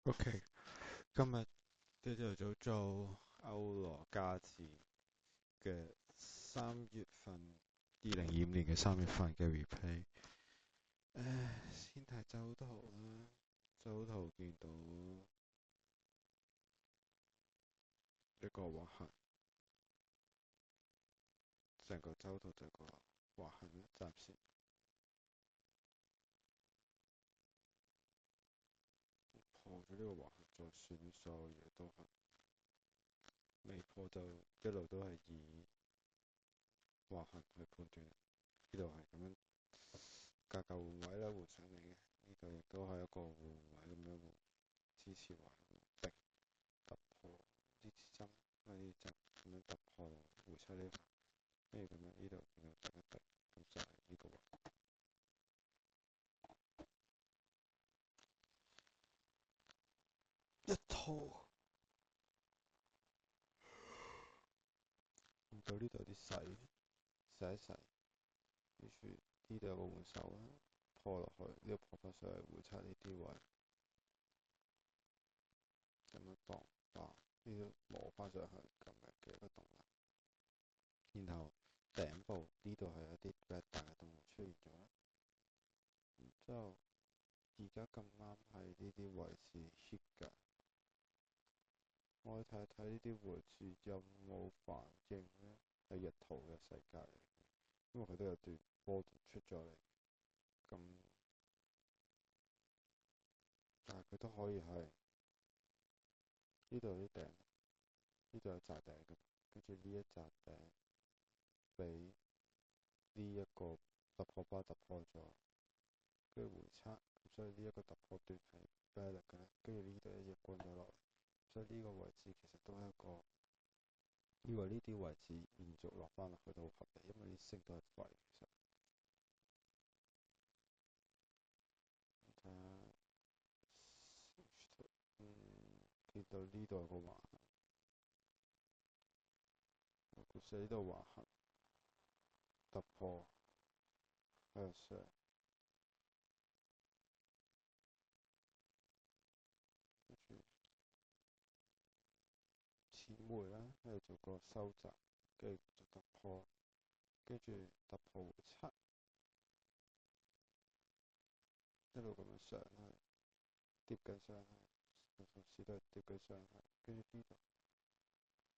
OK，今日朝頭早做歐羅加字嘅2025年嘅3月份嘅 replay。先睇周圖啦，周圖見到一個橫行，成個周圖就係個橫行啦，暫時破咗呢個橫行再算，所有嘢都係未破就一路都係以橫行去判斷。呢度係咁樣價格換位啦，換上嚟嘅。呢度亦都係一個換位咁樣換，支持位逼突破呢支針，呢支針咁樣突破回出呢下，跟住咁樣呢度咁樣突一突，咁就係呢個位一套。到呢度有啲細，細一細，跟住呢度有個換手啦，破落去呢個破翻上嚟回測呢啲位，咁樣當哇呢度摸翻上去咁樣嘅一個動能，然後頂部呢度係有一啲比較大嘅動能出現咗啦，然之後而家咁啱係呢啲位置 hit 㗎，我睇睇呢啲位置有冇反應咧？係日圖嘅世界嚟嘅，因為佢都有段波動出咗嚟，咁但係佢都可以係呢度有啲頂，呢度有扎頂嘅，跟住呢一扎頂俾呢一個突破巴突破咗，跟住回測，所以呢一個突破段係 valid 嘅，跟住呢度一嘢滾咗落嚟，所以呢個位置其實都係一個，以為呢啲位置延續落翻落去都好合理，因為啲升都係快，其實睇下，見到呢度有個橫行，我估死呢度橫行突破向上，跟住淺回啦，跟住做個收窄，跟住就突破，跟住突破回測，一路咁樣上去，跌緊上去，同時都係跌緊上去，跟住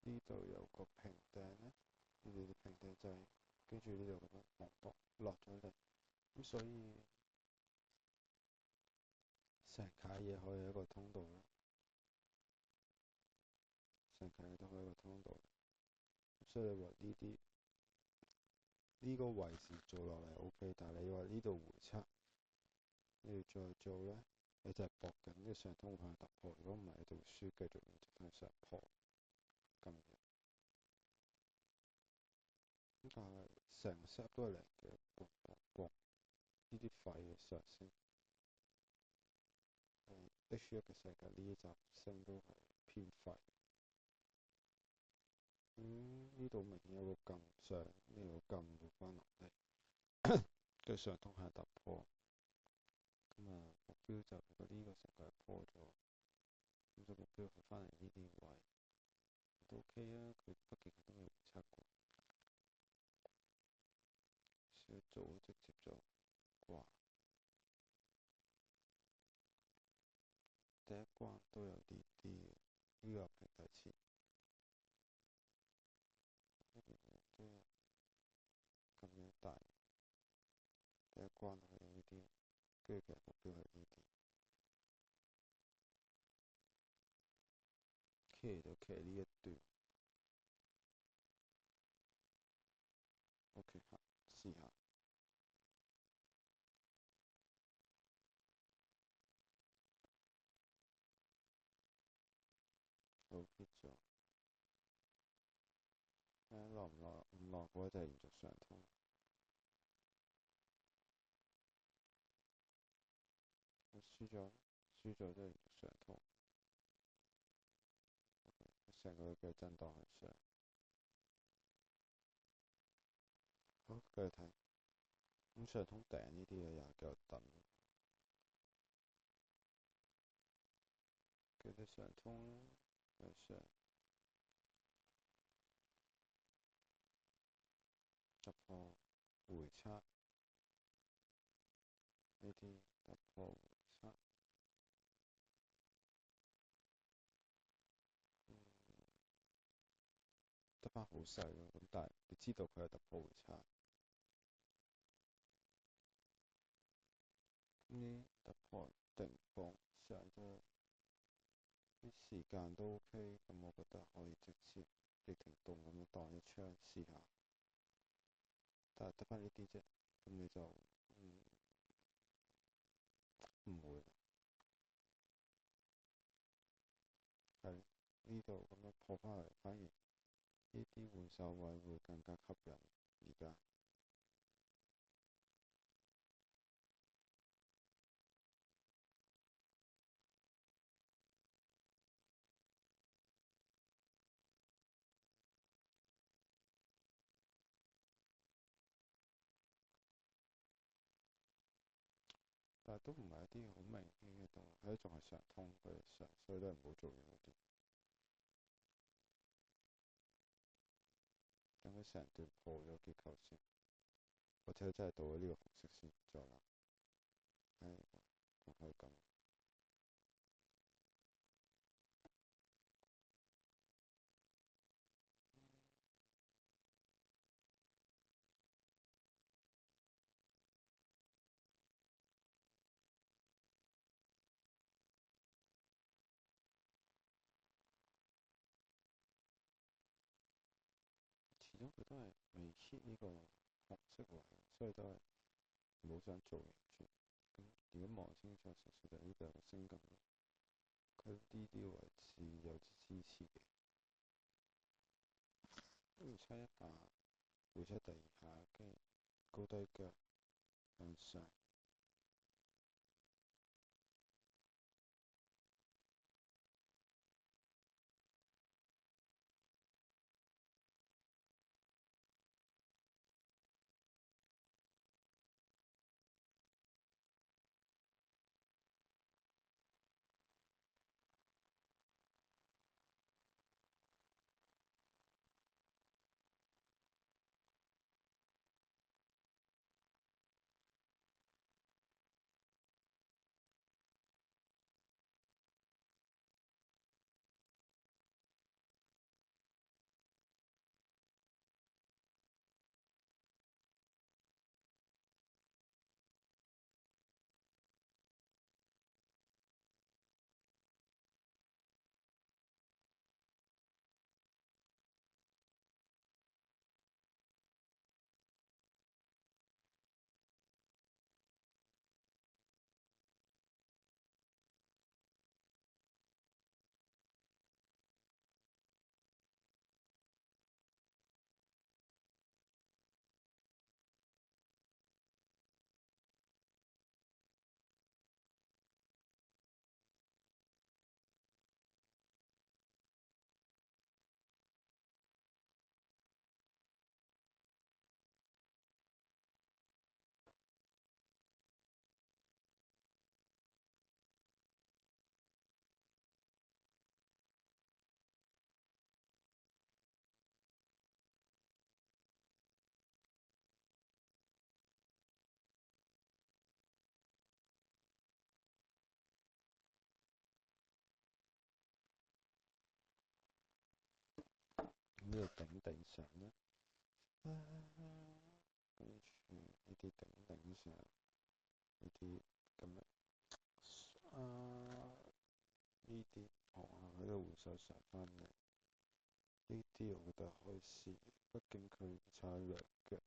呢度有個平頂咧，呢度啲平頂就係跟住呢度咁樣望落落咗嚟，咁所以成架嘢可以一個通道啦，成架嘢都可以一個通道，所以你話呢個位置做落嚟 OK， 但係你話呢度回測，你要再做咧，你就係搏緊呢個上通向突破，如果唔係你就會輸，繼續連續向上破咁樣。咁但係成 set 都係嚟嘅，搏呢啲廢嘅上升。H1 嘅世界呢一集升都係偏廢。呢度明顯有個撳上，呢個撳咗翻落嚟，跟住上通下突破。咁目標就如果呢個成個破咗，咁就目標係翻嚟呢啲位都 OK 啊。佢畢竟佢都未測過，少做直接就掛。第一關都有啲嘅，呢個平底前，呢邊都有咁樣大。第一關係有呢啲，跟住其實目標係呢啲。騎就騎呢一段 ，OK 下試下。好 hit 咗，睇下落唔落，唔落嘅話就係延續上通。輸咗，輸咗都係延續上通。成個嘅震盪向上。好，繼續睇。咁上通頂呢啲嘢又繼續等。哋常通嘅常突破回測呢啲突破回測，得返好細咯。咁但係你知道佢係突破回測，呢突破定放上咗啲時間都 OK，咁我覺得可以直接逆停動咁樣當一槍試下。但係得返呢啲啫，咁你就唔會係呢度咁樣破返嚟，反而呢啲換手位會更加吸引而家。但係都唔係一啲好明顯嘅動作，佢仲係常通佢常，所以都係唔好做完嗰啲。等佢成段破咗結構先，或者真係到咗呢個紅色先再啦。係，仲可以咁。始終佢都係未 hit 呢個紅色位，所以都係唔好想做完住。咁如果望清楚少少就呢度有個升咁，佢呢啲位置有支持嘅。回測一下，回測第二下，跟住高低腳向上。咁呢度頂上啦，跟住呢啲頂上，呢啲咁樣，呢啲喺度換手上翻嚟，呢啲我覺得可以試，畢竟佢差兩腳，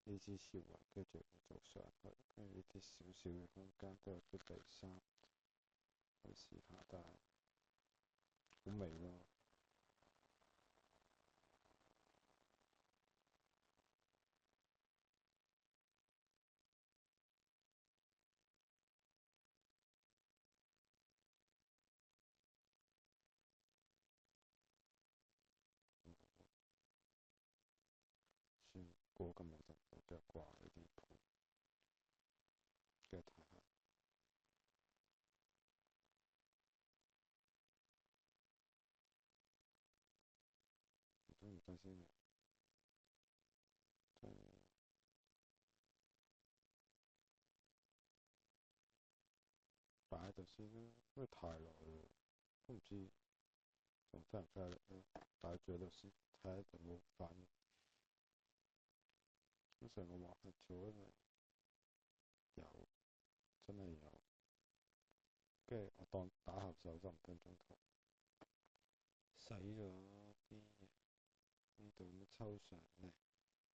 呢支持位跟住做上去，跟住呢啲少少嘅空間都有啲第三，可以試下，但係好微咯。算過咁耐就唔好腳掛呢啲盤，跟住睇下。等先，擺喺度先啦，因為太耐啦，都唔知仲飛唔飛得咧，擺住喺度先，睇下有冇反應。咁成個滑行做一嚟有，真係有，跟住我當打後手15分鐘頭，洗咗啲嘢，呢度咁抽上嚟，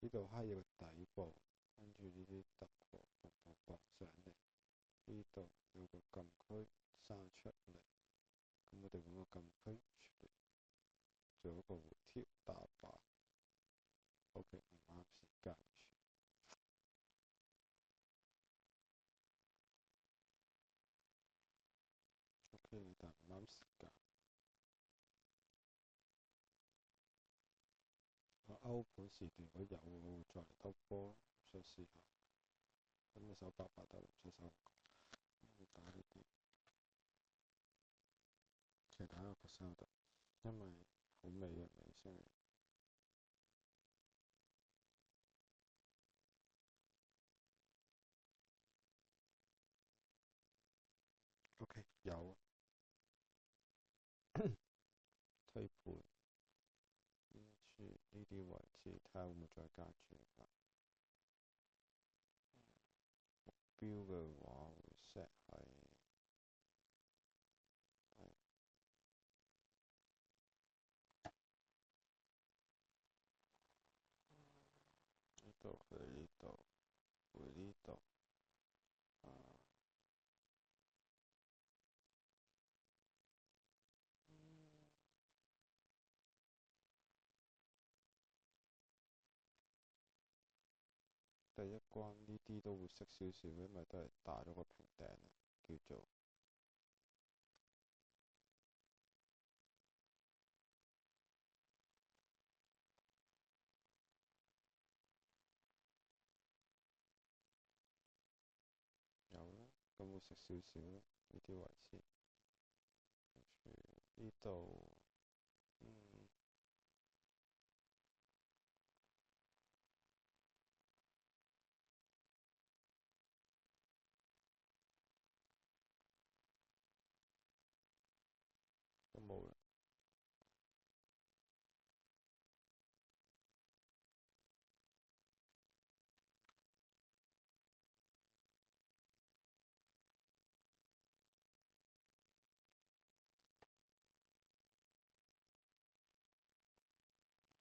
呢度係有個底部，跟住呢啲突破駁上嚟，呢度有個禁區生出嚟，咁我哋揾個禁區出嚟，做一個回跳打靶。OK，唔啱時間。OK，但唔啱時間。我歐盤時段如果有，我會再嚟兜波，想試下。咁你手白白得唔出手，打呢啲，其實打一個收得，因為好尾嘅尾聲。OK，有推盤，跟住呢啲位置睇下會唔會再加注法。目標嘅話會 set 喺呢度去呢度，回呢度。第一關呢啲都會識少少，因為都係打咗個平頂，叫做有啦，咁會識少少啦，呢啲位置。跟住呢度，都冇啦。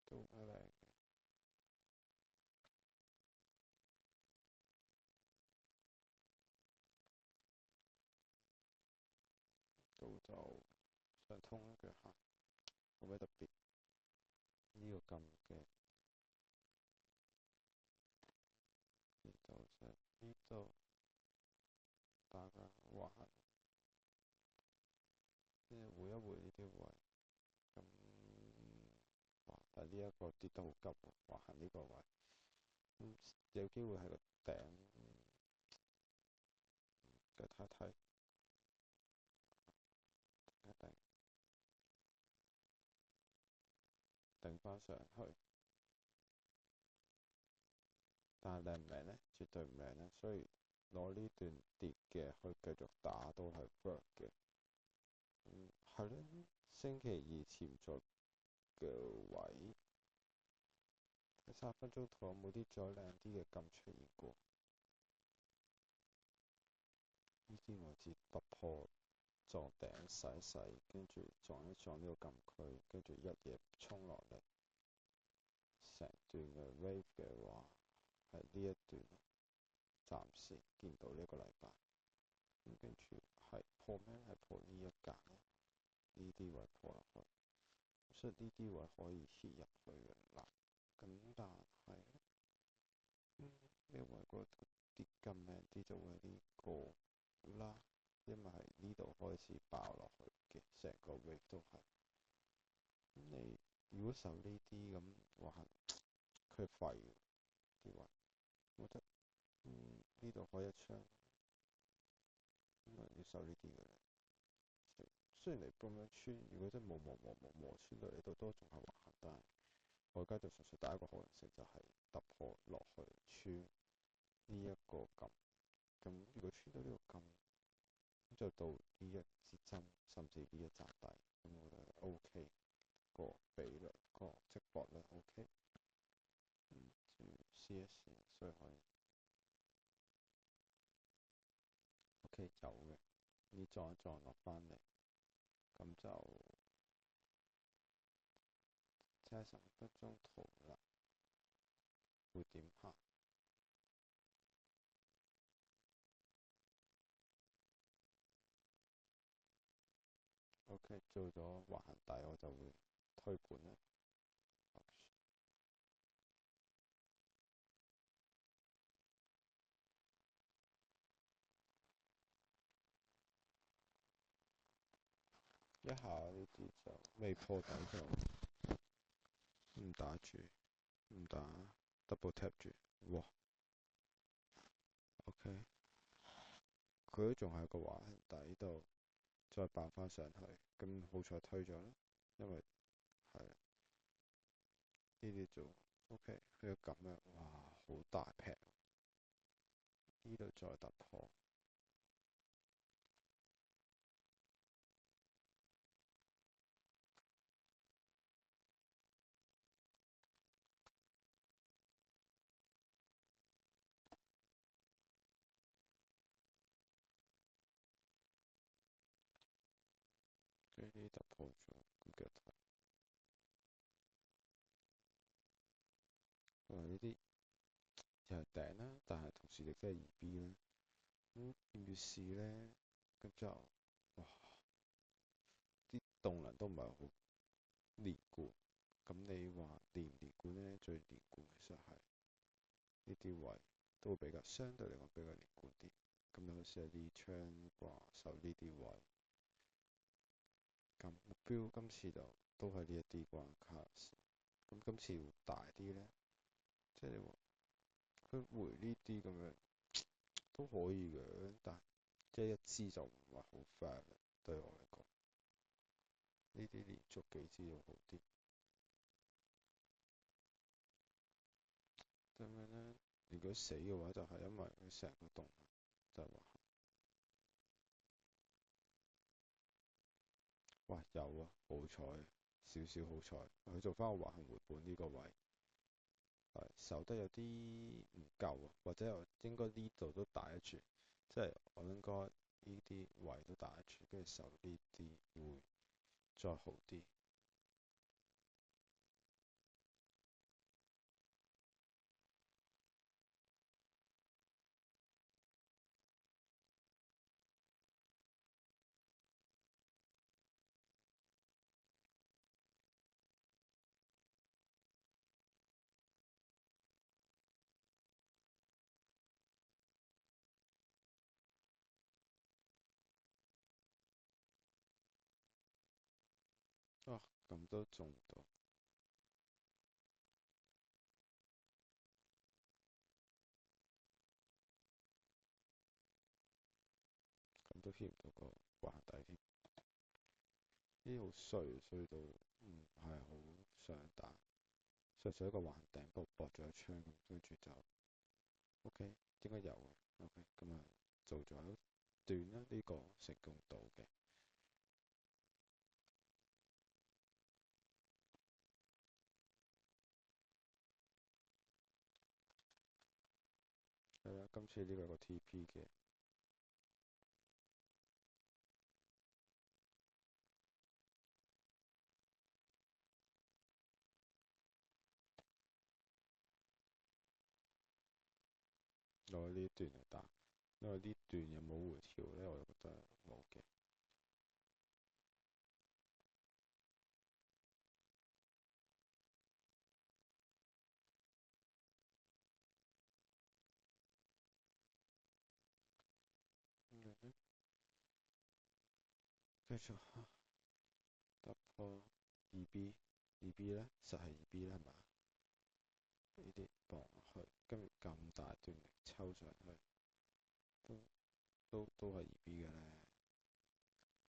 都咩嚟嘅？都就想通一腳下，冇咩特別。呢個咁嘅，呢度就呢度打個橫行，跟住回一回呢啲位。咁哇！但係呢一個跌得好急喎，橫行呢個位，有機會係個頂，再睇睇，一定頂翻上去。但係靚唔靚呢？絕對唔靚呢，所以攞呢段跌嘅去繼續打都係 work 嘅。係咯，星期二潛在嘅位，喺3分鐘圖有冇啲再靚啲嘅咁出現過？呢啲位置突破撞頂洗洗，跟住撞一撞呢個禁區，跟住一嘢衝落嚟，成段嘅 wave 嘅話係呢一段，暫時見到呢個禮拜。咁跟住係破咩？係破呢一格，呢啲位破落去，所以呢啲位可以 hit 入去嘅啦。咁但係呢位個跌咁靚啲就會係呢個啦，因為係呢度開始爆落去嘅，成個 wave 都係。咁你如果受呢啲咁話，佢廢啲位，我覺得呢度開一槍，咁啊要受呢啲嘅咧。雖然你咁樣穿，如果真係磨穿到呢度都仲係橫行，但係我而家就純粹第一個可能性就係突破落去穿呢一個撳，咁如果穿到呢個撳，咁就到呢一支針，甚至呢一扎底，咁我覺得 OK，個比率個值博率 OK，試一試，所以可以 OK 有嘅，你撞一撞落翻嚟，咁就即係15分鐘圖啦，會點行？OK，做咗橫行底我就會推盤啦。一下呢啲就未破底就唔打住，唔打 double tap 住，哇 OK，佢都仲喺個橫行底度，再爆翻上去，咁好彩推咗啦，因為係呢啲做 OK，佢咁樣，哇好大劈，呢度再突破，跟住呢突破咗，咁繼續睇，呢啲又係頂啦，但係同時亦都係二 B 啦，咁要唔要試咧？咁就哇啲動能都唔係好連貫，咁你話連唔連貫咧？最連貫其實係呢啲位都會比較相對嚟講比較連貫啲。咁有時係呢槍掛守呢啲位，咁目標今次就都係呢一啲關卡。咁今次會大啲咧，即係你話佢回呢啲咁樣都可以嘅，但即係一支就唔係好 fair 對我嚟講。呢啲連續幾支要好啲。咁樣咧，如果死嘅話，就係因為佢成個動能就係話，哇有啊，好彩，少少好彩，佢做翻個橫行回本呢個位，係守得有啲唔夠啊，或者又應該呢度都打得住，即係我應該呢啲位都打得住，跟住守呢啲會再好啲。啊，咁都中到，咁都 hit 唔到個橫底添，呢啲好衰到唔係好想打。純粹一個橫頂部搏咗一槍咁，跟住就 OK，應該有嘅 OK，咁啊做咗一段啦，呢個成功到嘅。係啦，今次呢個係個 TP 嘅，攞呢段嚟打，因為呢段又冇回調咧，我就覺得冇嘅。繼續突破二 B 咧，實係二 B 啦，係嘛？呢啲磅落去，跟住咁大段力抽上去，都係二 B 嘅咧，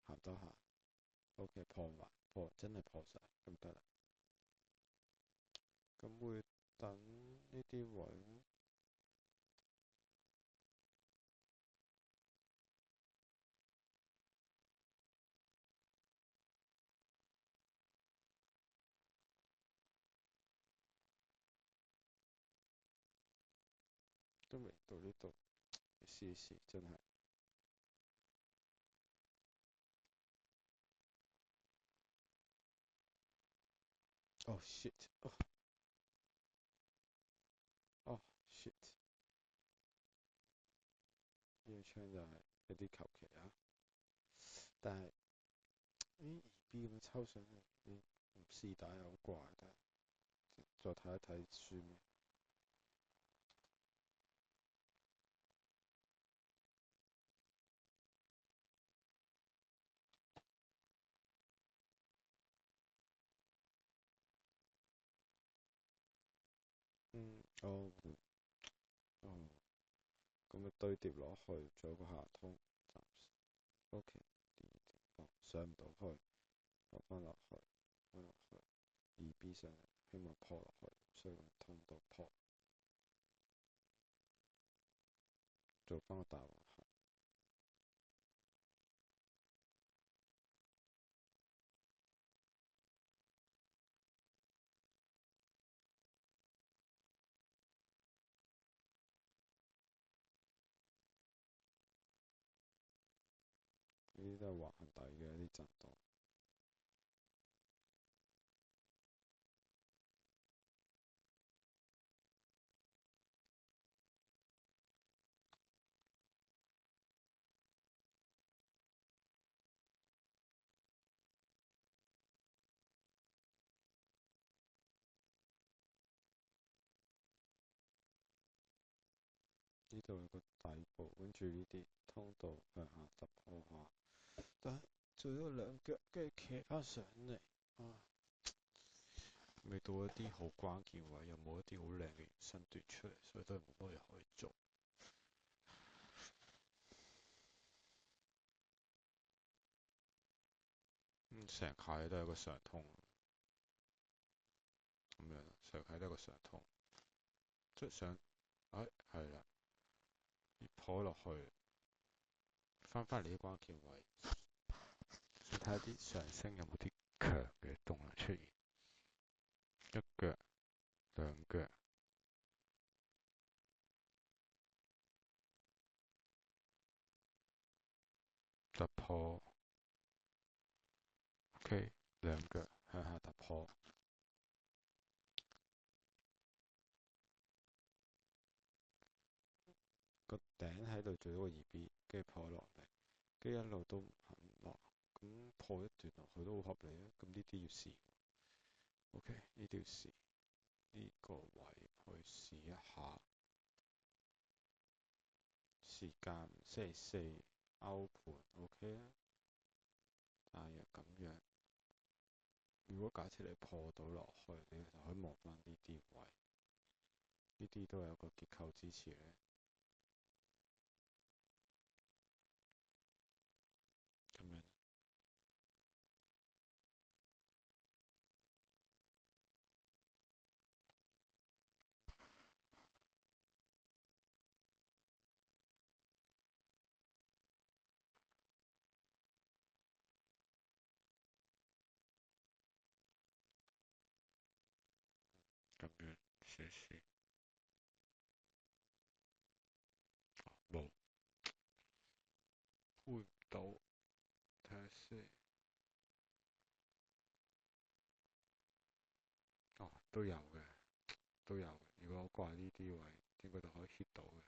行多下。OK，破埋破真係破晒，咁得啦。咁會等呢啲位都未到呢度，試試真係。哦 shit！哦 shit！呢個槍就係有啲求其啊，但係呢2B 咁樣抽上去，唔試打又好怪，但係再睇一睇書面。哦，咁就堆疊落去，做一個下通，暫時 OK。第二地方上唔到去，落翻落去，翻落去2B 上嚟，希望破落去，所以用通道破，做翻個大橫行。呢啲都係橫行底嘅一啲震盪。呢度有個底部，跟住呢啲通道向下突破下，但係做咗2腳，跟住騎翻上嚟，未到一啲好關鍵位，又冇一啲好靚嘅身段出嚟，所以都係冇乜嘢可以做。成塊都係一個上通，咁樣成塊都係一個上通，即係想，係啦，破落去，翻嚟啲關鍵位，睇下啲上升有冇啲強嘅動能出現，一腳、2腳突破 ，OK， 2腳向下突破，個頂喺度做咗個2B，跟住破落嚟，跟住一路都唔肯落，咁破一段落去都好合理啊。咁呢啲要試 ，OK， 呢啲要試，呢個位去試一下。時間星期4歐盤 OK 啊，大約咁樣。如果假設你破到落去，你就可以望翻呢啲位，呢啲都有個結構支持咧。咁樣，咁樣試試。冇，換唔到，睇下先。都有嘅，都有嘅。如果我掛呢啲位，應該就可以 hit 到嘅。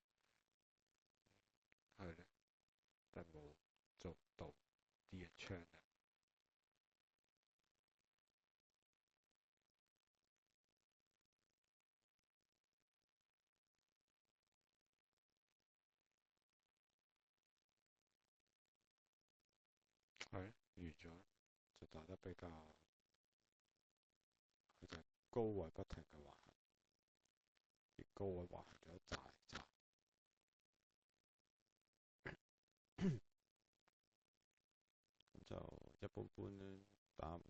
係咧，但冇做到呢一槍啊。係，完咗就打得比較，佢就係高位不停嘅橫行，而高位橫行咗一紮，咁就一般般咧，打唔